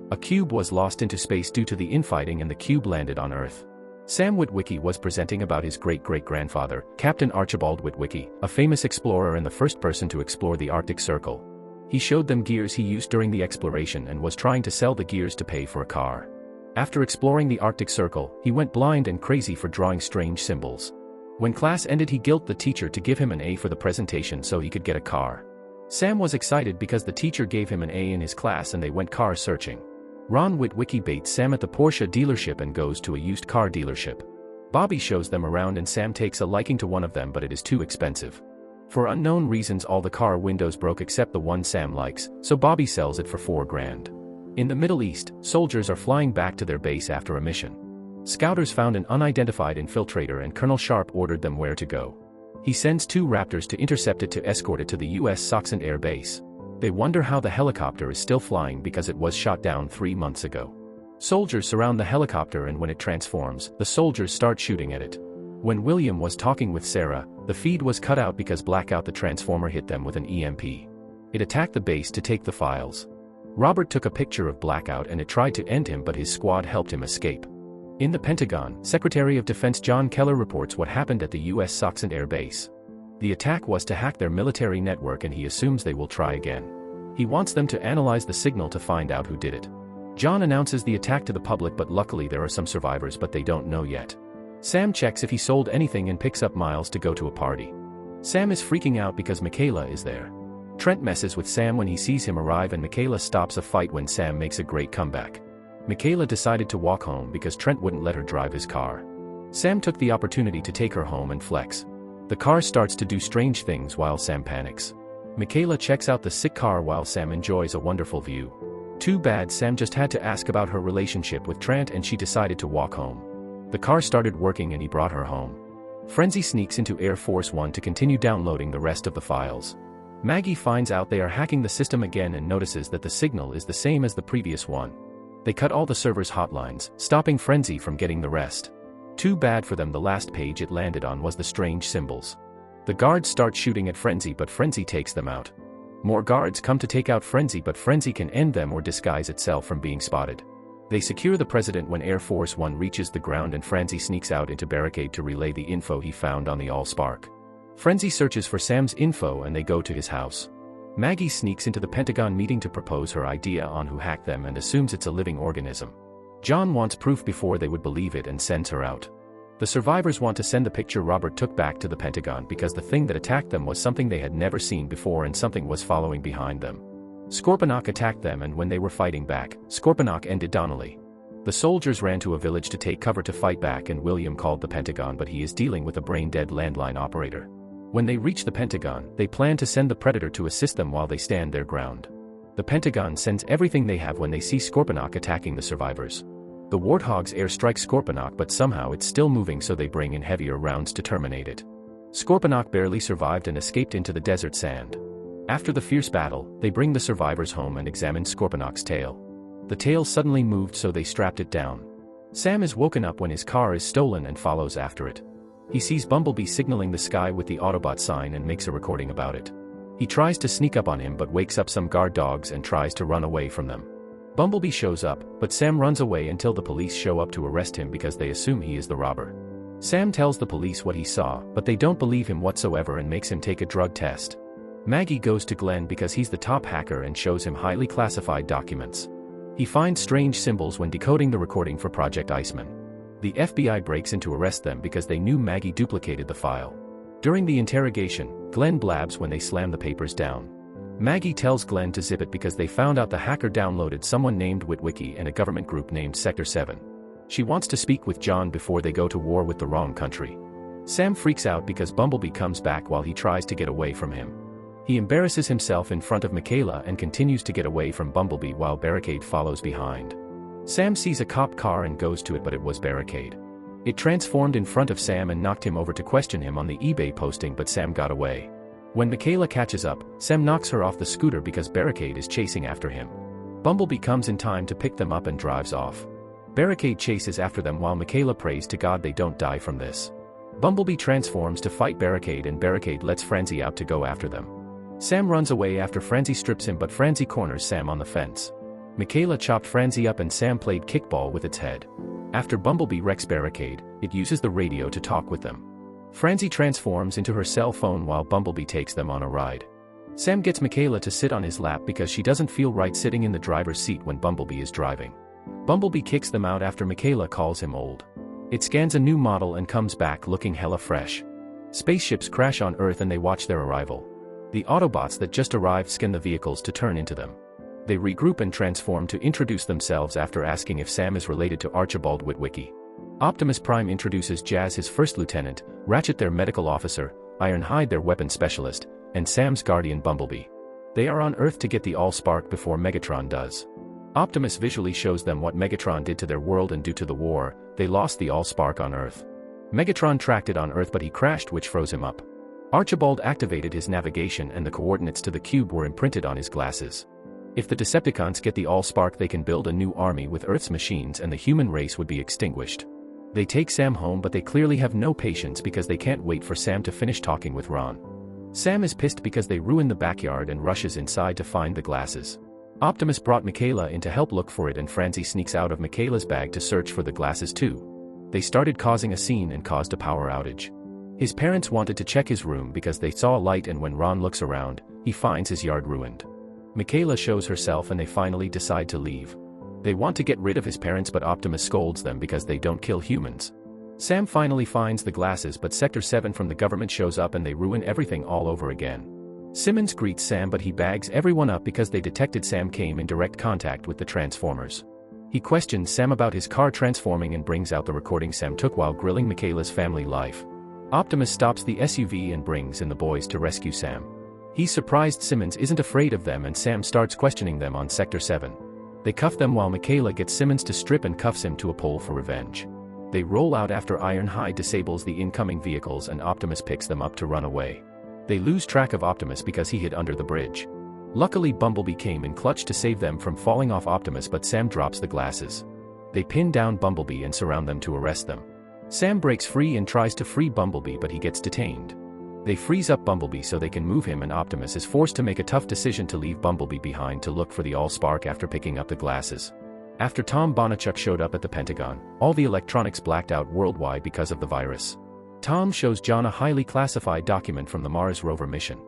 A cube was lost into space due to the infighting and the cube landed on Earth. Sam Witwicky was presenting about his great-great-grandfather, Captain Archibald Witwicky, a famous explorer and the first person to explore the Arctic Circle. He showed them gears he used during the exploration and was trying to sell the gears to pay for a car. After exploring the Arctic Circle, he went blind and crazy for drawing strange symbols. When class ended, he guilted the teacher to give him an A for the presentation so he could get a car. Sam was excited because the teacher gave him an A in his class and they went car searching. Ron Witwicky baits Sam at the Porsche dealership and goes to a used car dealership. Bobby shows them around and Sam takes a liking to one of them, but it is too expensive. For unknown reasons, all the car windows broke except the one Sam likes, so Bobby sells it for $4 grand. In the Middle East, soldiers are flying back to their base after a mission. Scouters found an unidentified infiltrator and Colonel Sharp ordered them where to go. He sends 2 Raptors to intercept it to escort it to the U.S. Soxand Air Base. They wonder how the helicopter is still flying because it was shot down 3 months ago. Soldiers surround the helicopter and when it transforms, the soldiers start shooting at it. When William was talking with Sarah, the feed was cut out because Blackout the Transformer hit them with an EMP. It attacked the base to take the files. Robert took a picture of Blackout and it tried to end him, but his squad helped him escape. In the Pentagon, Secretary of Defense John Keller reports what happened at the U.S. Soxand Air Base. The attack was to hack their military network and he assumes they will try again. He wants them to analyze the signal to find out who did it. John announces the attack to the public, but luckily there are some survivors, but they don't know yet. Sam checks if he sold anything and picks up Miles to go to a party. Sam is freaking out because Michaela is there. Trent messes with Sam when he sees him arrive and Michaela stops a fight when Sam makes a great comeback. Michaela decided to walk home because Trent wouldn't let her drive his car. Sam took the opportunity to take her home and flex. The car starts to do strange things while Sam panics. Michaela checks out the sick car while Sam enjoys a wonderful view. Too bad Sam just had to ask about her relationship with Trent and she decided to walk home. The car started working and he brought her home. Frenzy sneaks into Air Force One to continue downloading the rest of the files. Maggie finds out they are hacking the system again and notices that the signal is the same as the previous one. They cut all the server's hotlines, stopping Frenzy from getting the rest. Too bad for them, the last page it landed on was the strange symbols. The guards start shooting at Frenzy, but Frenzy takes them out. More guards come to take out Frenzy, but Frenzy can end them or disguise itself from being spotted. They secure the president when Air Force One reaches the ground and Frenzy sneaks out into barricade to relay the info he found on the Allspark. Frenzy searches for Sam's info and they go to his house. Maggie sneaks into the Pentagon meeting to propose her idea on who hacked them and assumes it's a living organism. John wants proof before they would believe it and sends her out. The survivors want to send the picture Robert took back to the Pentagon because the thing that attacked them was something they had never seen before and something was following behind them. Scorponok attacked them and when they were fighting back, Scorponok ended Donnelly. The soldiers ran to a village to take cover to fight back and William called the Pentagon, but he is dealing with a brain-dead landline operator. When they reach the Pentagon, they plan to send the Predator to assist them while they stand their ground. The Pentagon sends everything they have when they see Scorponok attacking the survivors. The Warthogs airstrike Scorponok, but somehow it's still moving, so they bring in heavier rounds to terminate it. Scorponok barely survived and escaped into the desert sand. After the fierce battle, they bring the survivors home and examine Scorponok's tail. The tail suddenly moved, so they strapped it down. Sam is woken up when his car is stolen and follows after it. He sees Bumblebee signaling the sky with the Autobot sign and makes a recording about it. He tries to sneak up on him but wakes up some guard dogs and tries to run away from them. Bumblebee shows up, but Sam runs away until the police show up to arrest him because they assume he is the robber. Sam tells the police what he saw, but they don't believe him whatsoever and makes him take a drug test. Maggie goes to Glenn because he's the top hacker and shows him highly classified documents. He finds strange symbols when decoding the recording for Project Iceman. The FBI breaks in to arrest them because they knew Maggie duplicated the file. During the interrogation, Glenn blabs when they slam the papers down. Maggie tells Glenn to zip it because they found out the hacker downloaded someone named Witwicky and a government group named Sector 7. She wants to speak with John before they go to war with the wrong country. Sam freaks out because Bumblebee comes back while he tries to get away from him. He embarrasses himself in front of Michaela and continues to get away from Bumblebee while Barricade follows behind. Sam sees a cop car and goes to it, but it was Barricade. It transformed in front of Sam and knocked him over to question him on the eBay posting, but Sam got away. When Michaela catches up, Sam knocks her off the scooter because Barricade is chasing after him. Bumblebee comes in time to pick them up and drives off. Barricade chases after them while Michaela prays to God they don't die from this. Bumblebee transforms to fight Barricade and Barricade lets Franzi out to go after them. Sam runs away after Franzi strips him, but Franzi corners Sam on the fence. Michaela chopped Franzi up and Sam played kickball with its head. After Bumblebee wrecks Barricade, it uses the radio to talk with them. Franzi transforms into her cell phone while Bumblebee takes them on a ride. Sam gets Michaela to sit on his lap because she doesn't feel right sitting in the driver's seat when Bumblebee is driving. Bumblebee kicks them out after Michaela calls him old. It scans a new model and comes back looking hella fresh. Spaceships crash on Earth and they watch their arrival. The Autobots that just arrived scan the vehicles to turn into them. They regroup and transform to introduce themselves after asking if Sam is related to Archibald Witwicky. Optimus Prime introduces Jazz his first lieutenant, Ratchet their medical officer, Ironhide their weapons specialist, and Sam's guardian Bumblebee. They are on Earth to get the Allspark before Megatron does. Optimus visually shows them what Megatron did to their world, and due to the war, they lost the Allspark on Earth. Megatron tracked it on Earth but he crashed, which froze him up. Archibald activated his navigation and the coordinates to the cube were imprinted on his glasses. If the Decepticons get the Allspark, they can build a new army with Earth's machines and the human race would be extinguished. They take Sam home but they clearly have no patience because they can't wait for Sam to finish talking with Ron. Sam is pissed because they ruin the backyard and rushes inside to find the glasses. Optimus brought Michaela in to help look for it and Franzi sneaks out of Michaela's bag to search for the glasses too. They started causing a scene and caused a power outage. His parents wanted to check his room because they saw a light, and when Ron looks around, he finds his yard ruined. Michaela shows herself and they finally decide to leave. They want to get rid of his parents but Optimus scolds them because they don't kill humans. Sam finally finds the glasses but Sector 7 from the government shows up and they ruin everything all over again. Simmons greets Sam but he bags everyone up because they detected Sam came in direct contact with the Transformers. He questions Sam about his car transforming and brings out the recording Sam took while grilling Michaela's family life. Optimus stops the SUV and brings in the boys to rescue Sam. He's surprised Simmons isn't afraid of them and Sam starts questioning them on Sector 7. They cuff them while Michaela gets Simmons to strip and cuffs him to a pole for revenge. They roll out after Ironhide disables the incoming vehicles and Optimus picks them up to run away. They lose track of Optimus because he hid under the bridge. Luckily Bumblebee came in clutch to save them from falling off Optimus but Sam drops the glasses. They pin down Bumblebee and surround them to arrest them. Sam breaks free and tries to free Bumblebee but he gets detained. They freeze up Bumblebee so they can move him and Optimus is forced to make a tough decision to leave Bumblebee behind to look for the Allspark after picking up the glasses. After Tom Bonachuk showed up at the Pentagon, all the electronics blacked out worldwide because of the virus. Tom shows John a highly classified document from the Mars rover mission.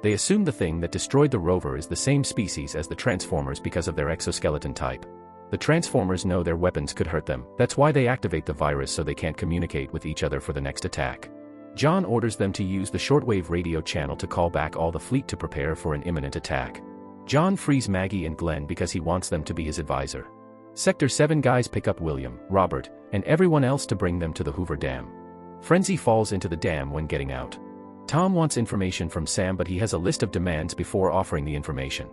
They assume the thing that destroyed the rover is the same species as the Transformers because of their exoskeleton type. The Transformers know their weapons could hurt them, that's why they activate the virus so they can't communicate with each other for the next attack. John orders them to use the shortwave radio channel to call back all the fleet to prepare for an imminent attack. John frees Maggie and Glenn because he wants them to be his advisor. Sector 7 guys pick up William, Robert, and everyone else to bring them to the Hoover Dam. Frenzy falls into the dam when getting out. Tom wants information from Sam but he has a list of demands before offering the information.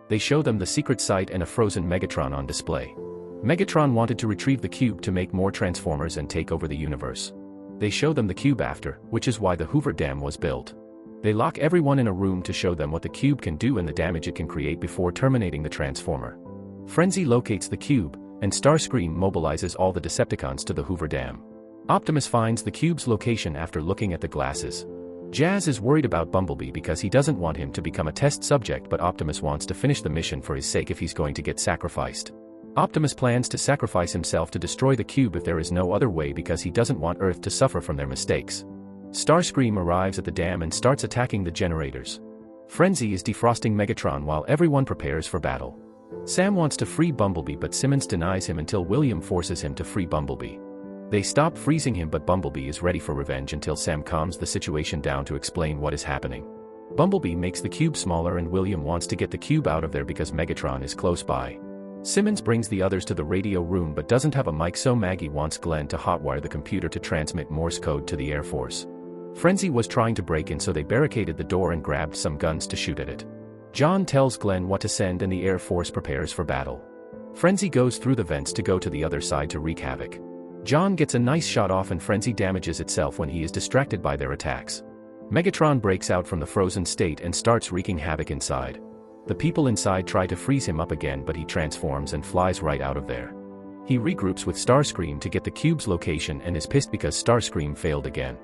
They show them the secret site and a frozen Megatron on display. Megatron wanted to retrieve the cube to make more Transformers and take over the universe. They show them the cube after, which is why the Hoover Dam was built. They lock everyone in a room to show them what the cube can do and the damage it can create before terminating the Transformer. Frenzy locates the cube, and Starscream mobilizes all the Decepticons to the Hoover Dam. Optimus finds the cube's location after looking at the glasses. Jazz is worried about Bumblebee because he doesn't want him to become a test subject but Optimus wants to finish the mission for his sake if he's going to get sacrificed. Optimus plans to sacrifice himself to destroy the cube if there is no other way because he doesn't want Earth to suffer from their mistakes. Starscream arrives at the dam and starts attacking the generators. Frenzy is defrosting Megatron while everyone prepares for battle. Sam wants to free Bumblebee but Simmons denies him until William forces him to free Bumblebee. They stop freezing him but Bumblebee is ready for revenge until Sam calms the situation down to explain what is happening. Bumblebee makes the cube smaller and William wants to get the cube out of there because Megatron is close by. Simmons brings the others to the radio room but doesn't have a mic so Maggie wants Glenn to hotwire the computer to transmit Morse code to the Air Force. Frenzy was trying to break in so they barricaded the door and grabbed some guns to shoot at it. John tells Glenn what to send and the Air Force prepares for battle. Frenzy goes through the vents to go to the other side to wreak havoc. John gets a nice shot off and Frenzy damages itself when he is distracted by their attacks. Megatron breaks out from the frozen state and starts wreaking havoc inside. The people inside try to freeze him up again but he transforms and flies right out of there. He regroups with Starscream to get the cube's location and is pissed because Starscream failed again.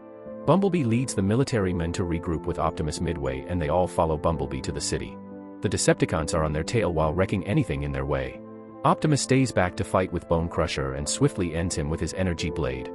Bumblebee leads the military men to regroup with Optimus midway and they all follow Bumblebee to the city. The Decepticons are on their tail while wrecking anything in their way. Optimus stays back to fight with Bone Crusher and swiftly ends him with his energy blade.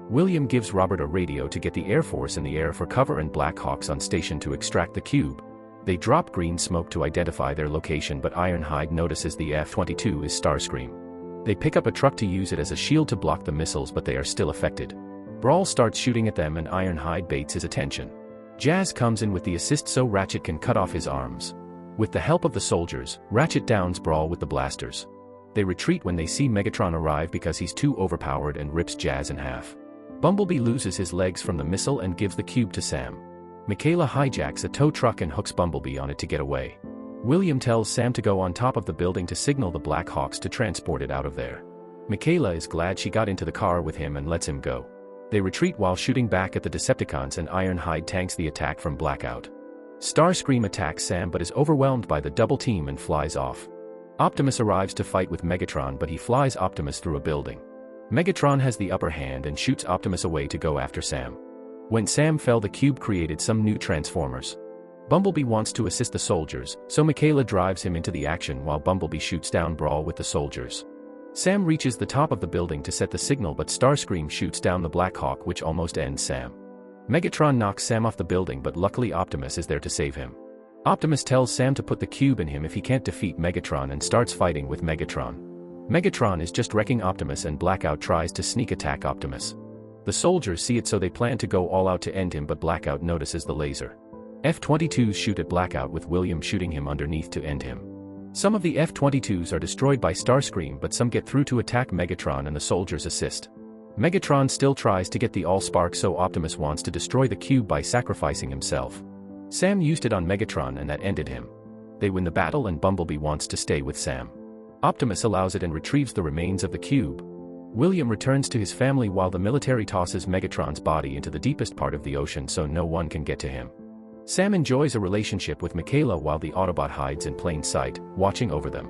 William gives Robert a radio to get the Air Force in the air for cover and Black Hawks on station to extract the cube. They drop green smoke to identify their location, but Ironhide notices the F-22 is Starscream. They pick up a truck to use it as a shield to block the missiles, but they are still affected. Brawl starts shooting at them and Ironhide baits his attention. Jazz comes in with the assist so Ratchet can cut off his arms. With the help of the soldiers, Ratchet downs Brawl with the blasters. They retreat when they see Megatron arrive because he's too overpowered and rips Jazz in half. Bumblebee loses his legs from the missile and gives the cube to Sam. Michaela hijacks a tow truck and hooks Bumblebee on it to get away. William tells Sam to go on top of the building to signal the Black Hawks to transport it out of there. Michaela is glad she got into the car with him and lets him go. They retreat while shooting back at the Decepticons and Ironhide tanks the attack from Blackout. Starscream attacks Sam but is overwhelmed by the double team and flies off. Optimus arrives to fight with Megatron, but he flies Optimus through a building. Megatron has the upper hand and shoots Optimus away to go after Sam. When Sam fell, the cube created some new Transformers. Bumblebee wants to assist the soldiers, so Michaela drives him into the action while Bumblebee shoots down Brawl with the soldiers. Sam reaches the top of the building to set the signal, but Starscream shoots down the Black Hawk, which almost ends Sam. Megatron knocks Sam off the building, but luckily Optimus is there to save him. Optimus tells Sam to put the cube in him if he can't defeat Megatron and starts fighting with Megatron. Megatron is just wrecking Optimus and Blackout tries to sneak attack Optimus. The soldiers see it, so they plan to go all out to end him, but Blackout notices the laser. F-22s shoot at Blackout with William shooting him underneath to end him. Some of the F-22s are destroyed by Starscream, but some get through to attack Megatron and the soldiers assist. Megatron still tries to get the Allspark, so Optimus wants to destroy the cube by sacrificing himself. Sam used it on Megatron and that ended him. They win the battle and Bumblebee wants to stay with Sam. Optimus allows it and retrieves the remains of the cube. William returns to his family while the military tosses Megatron's body into the deepest part of the ocean so no one can get to him. Sam enjoys a relationship with Michaela while the Autobot hides in plain sight, watching over them.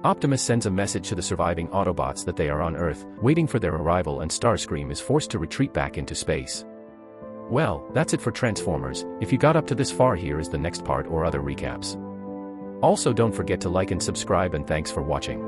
Optimus sends a message to the surviving Autobots that they are on Earth, waiting for their arrival, and Starscream is forced to retreat back into space. Well, that's it for Transformers. If you got up to this far, here is the next part or other recaps. Also, don't forget to like and subscribe, and thanks for watching.